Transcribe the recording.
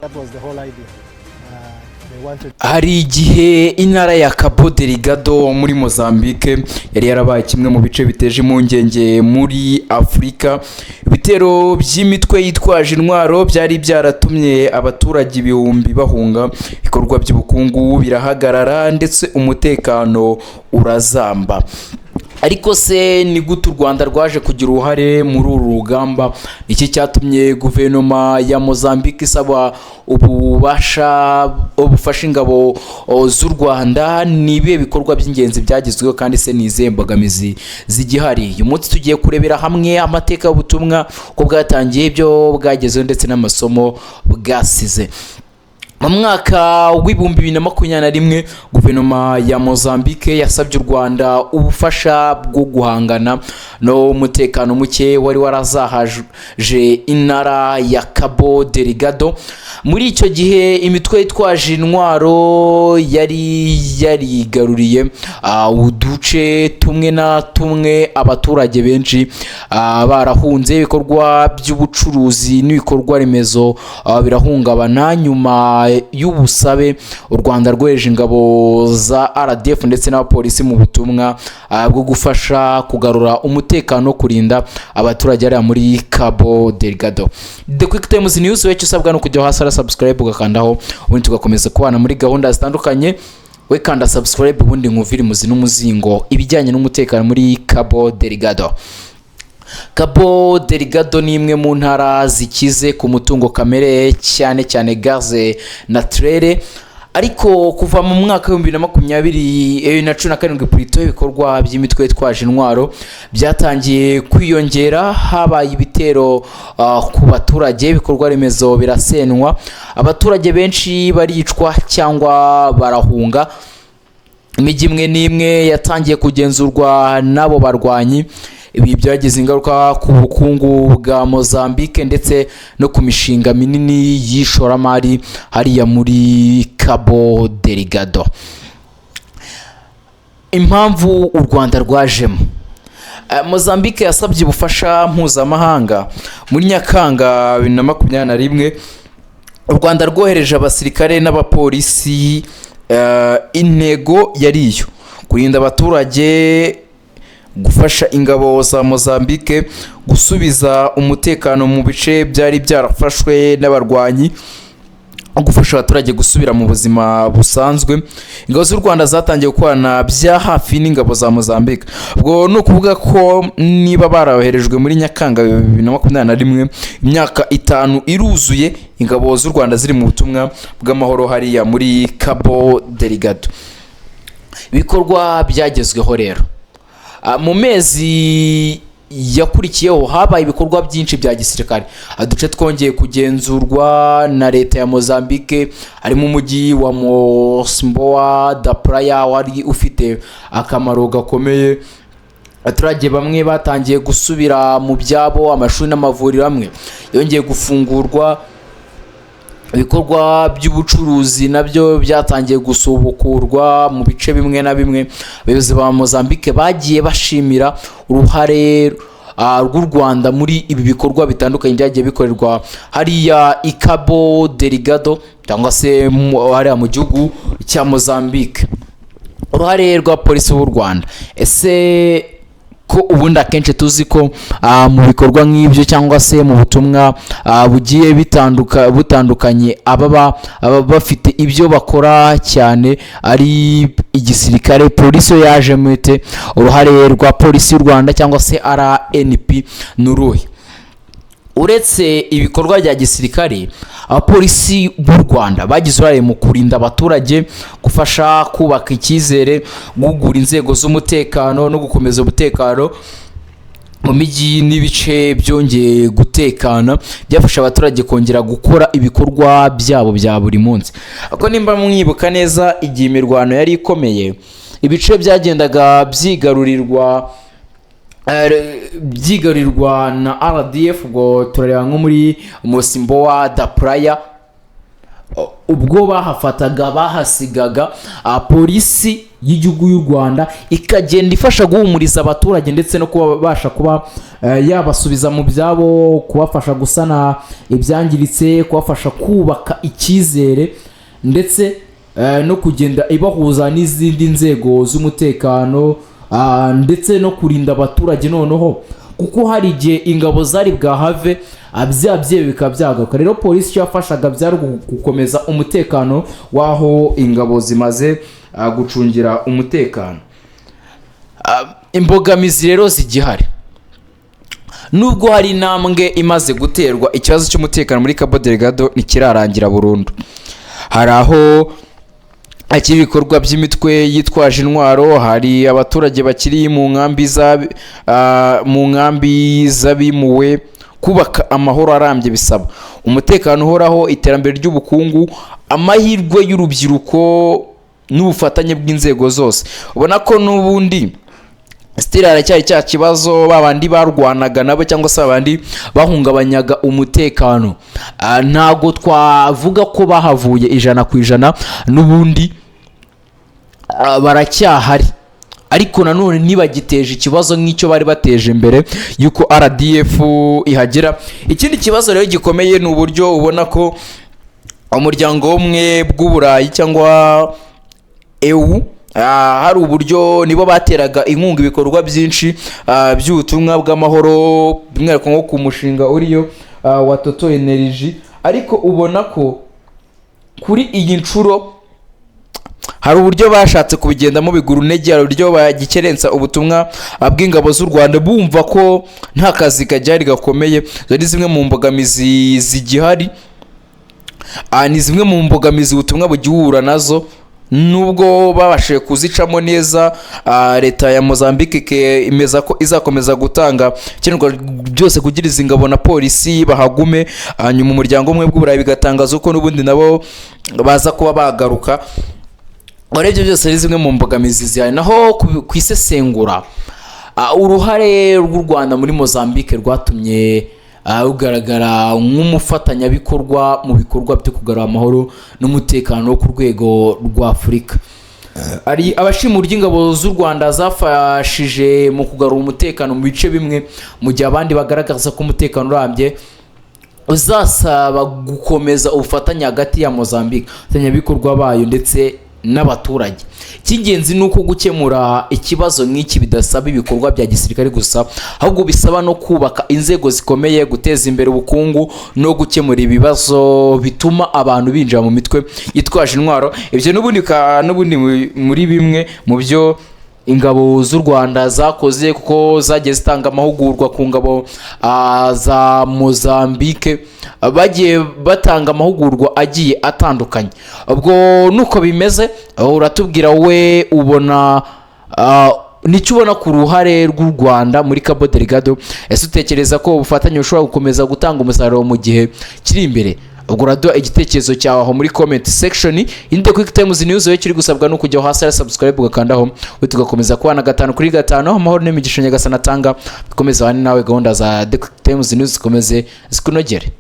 That was the whole idea. They wanted hari igihe intara ya Cabo Delgado muri Mozambique yari yarabaye kimwe mu bice biteje impungenge muri Afurika. Ibitero by'imitwe yitwaje intwaro byari byaratumye abaturage ibihumbi bahunga, ibikorwa by'ubukungu birahagarara ndetse umutekano urazamba. Ariko se ni gute u Rwanda rwaje kugira uruhare muri uru rugamba? Iki cyatumye guverinoma ya Mozambique isaba ubufasha ingabo z'u Rwanda? Ni ibihe bikorwa by'ingenzi byagezweho kandi se ni izihe mbogamizi zigihari? Uyu munsi tugiye kurebera hamwe amateka y'ubutumwa uko bwatangiye, ibyo bwagezeho ndetse n'amasomo bwasize. Mu mwaka w'ibihumbi 2021 guverinoma ya Mozambique yasabye u Rwanda ubufasha bwo guhangana no umutekano muke wari warazahaje intara ya Cabo Delgado. Muri icyo gihe imitwe yitwaje intwaro yari yarigaruriye uduce tumwe na tumwe, abaturage benshi barahunze, ibikorwa by'ubucuruzi n'ibikorwa remezo birahungabana. Nyuma y'ubusabe u Rwanda rweje ingabo za RDF ndetse n'abapolisi mu butumwa bwo gufasha kugarura umutekano, kurinda abaturage ari muri Cabo Delgado. The Quick Times News wecyo usabwa no kujya hasi subscribe ugakandaho, ubundi tugakomeza kubana muri gahunda zitandukanye. We kanda subscribe ubundi nkuviri muzi n'umuzingo ibijyanye n'umutekano muri Cabo Delgado. Cabo Delgado ni imwe mu ntara zikize ku mutungo kamere, cyane cyane gaze naturelle. Ariko kuva mu mwaka wa 2017 Prito ibikorwa by'imitwe yitwaje intwaro byatangiye kwiyongera, habaye ibitero ku baturage, ibikorwa remezo birasenwa, abaturage benshi baricwa cyangwa barahunga. Imijyi imwe n'imwe yatangiye kugenzurwa n'abo barwanyi. Ibi byagize ingaruka ku bukungu bwa Mozambique ndetse no ku mishinga minini y'ishoramari hariya muri Cabo Delgado. Impamvu u Rwanda rwajemo: Mozambique yasabye ubufasha mpuzamahanga. Muri Nyakanga 2021 u Rwanda rwohereje abasirikare n'abapolisi. Intego yari iyo kurinda abaturage, gufasha ingabo za Mozambique gusubiza umutekano mu bice byari byarafashwe n'abarwanyi, gufasha abaturage gusubira mu buzima busanzwe. Ingabo z'u Rwanda zatangiye gukorana bya hafi n'ingabo za Mozambique. Ubwo no kuvuga ko niba barayoherejwe muri Nyakanga 2021, imyaka 5 iruzuye ingabo z'u Rwanda ziri mu butumwa bw'amahoro hariya muri Cabo Delgado. Ibikorwa byagezweho rero mu mezi yakurikiyeho habaye ibikorwa byinshi bya gisirikare. Aduce twongeye kugenzurwa na leta ya Mozambique, harimo umujyi wa Mocimboa da Praia wari ufite akamaro gakomeye. Abaturage bamwe batangiye gusubira mu byabo, amashuri n'amavuriro amwe yongeye gufungurwa, ibikorwa by'ubucuruzi nabyo byatangiye gusubukurwa mu bice bimwe na bimwe. Abayobozi ba Mozambique bagiye bashimira uruhare rw'u Rwanda muri ibi bikorwa bitandukanye byagiye bikorerwa hariya i Cabo Delgado cyangwa se hariya mu gihugu cya Mozambique. Uruhare rwa polisi y'u Rwanda: ese ko ubundi akenshi tuzi ko mu bikorwa nk'ibyo cyangwa se mu butumwa bugiye butandukanye ababa bafite ibyo bakora cyane ari igisirikare, polisi yaje mute? Uruhare rwa polisi y'u Rwanda cyangwa se RNP n'uruhe? Uretse ibikorwa bya gisirikare, abapolisi b'u Rwanda bagize uruhare mu kurinda abaturage, gufasha kubaka icyizere, guhugura inzego z'umutekano no gukomeza umutekano mu mijyi n'ibice byongeye gutekana. Byafasha abaturage kongera gukora ibikorwa byabo bya buri munsi. Ako nimba mwibuka neza, igihe imirwano yari ikomeye, ibice byagendaga byigarurirwa na RDF. Ubwo turareba nko muri Mocimboa da Praia, ubwo bahafataga bahasigaga polisi y'igihugu y'u Rwanda ikagenda ifasha guhumuriza abaturage ndetse no kubasha kuba yabasubiza mu byabo, kubafasha gusana ibyangiritse, kubafasha kubaka icyizere ndetse no kugenda ibahuza n'izindi nzego z'umutekano ndetse no kurinda abaturage noneho kuko hari igihe ingabo zari bwahave byabyewe bikaba byagaruka. Rero polisi icyo yafashaga byari gukomeza umutekano w'aho ingabo zimaze gucungira umutekano. Imbogamizi rero zigihari, nubwo hari intambwe imaze guterwa, ikibazo cy'umutekano muri Cabo Delgado ntikirarangira burundu. Hari aho akiri ibikorwa by'imitwe yitwaje intwaro, hari abaturage bakiri mu nkambi z'abimuwe. Kubaka amahoro arambye bisaba umutekano uhoraho, iterambere ry'ubukungu, amahirwe y'urubyiruko n'ubufatanye bw'inzego zose. Ubona ko n'ubundi still haracyari cya kibazo babandi barwanaga nabo cyangwa se abandi bahungabanyaga umutekano, ntago twavuga ko bahavuye 100%, n'ubundi baracyahari, ariko nanone ntibagiteje ikibazo nk'icyo bari bateje mbere yuko RDF ihagera. Ikindi kibazo rero gikomeye ni uburyo ubona ko umuryango umwe bw'Uburayi cyangwa EU hari uburyo nibo bateraga inkunga ibikorwa byinshi by'ubutumwa bw'amahoro, by'umwihariko nko ku mushinga uriyo wa Total Energy, ariko ubona ko kuri iyi nshuro hari uburyo bashatse kubigendamo bigura intege, hari uburyo bagikerensa ubutumwa bw'ingabo z'u Rwanda bumva ko nta kazi kajyari gakomeye. Zari zimwe mu mbogamizi zigihari, ni zimwe mu mbogamizi ubutumwa bugihura nazo, nubwo babashije kuzicamo neza. Leta ya Mozambique imeza ko izakomeza gutanga ikenerwa byose kugira izi ngabo na polisi bahagume, nyuma umuryango umwe bw'Uburayi bigatangaza uko n'ubundi nabo baza kuba bagaruka. Urebye byose ari zimwe mu mbogamizi zihari. Naho kwisesengura uruhare rw'u Rwanda muri Mozambique rwatumye ugaragara nk'umufatanyabikorwa mu bikorwa byo kugarura amahoro n'umutekano ku rwego rwa Afurika. Ari abashimura ingabo z'u Rwanda zafashije mu kugarura umutekano mu bice bimwe, mu gihe abandi bagaragaza ko umutekano urambye uzasaba gukomeza ubufatanye hagati ya Mozambique, abafatanyabikorwa bayo ndetse n'abaturage. Cy'ingenzi ni uko gukemura ikibazo nk'iki bidasaba ibikorwa bya gisirikare gusa, ahubwo bisaba no kubaka inzego zikomeye, guteza imbere ubukungu no gukemura ibibazo bituma abantu binjira mu mitwe yitwaje intwaro. Ibyo n'ubundi muri bimwe mu byo ingabo z'u Rwanda zakoze, kuko zagiye zitanga amahugurwa ku ngabo za Mozambique, bagiye batanga amahugurwa agiye atandukanye. Ubwo nuko bimeze, uratubwira we ubona nicyo ubona ku ruhare rw'u Rwanda muri Cabo Delgado. Ese utekereza ko ubufatanye bushobora gukomeza gutanga umusaruro mu gihe kiri imbere? Ubwo uraduha igitekerezo cyawe aho muri comment section. Inde Quick Times News we kiri gusabwa no kujya hasi ya subscribe ugakandaho, tugakomeza kubana 5/5 amahoro n'imigisha nyagasana atanga bikomeza bane nawe. Gahunda za The Quick Times News zikomeze zikunogere.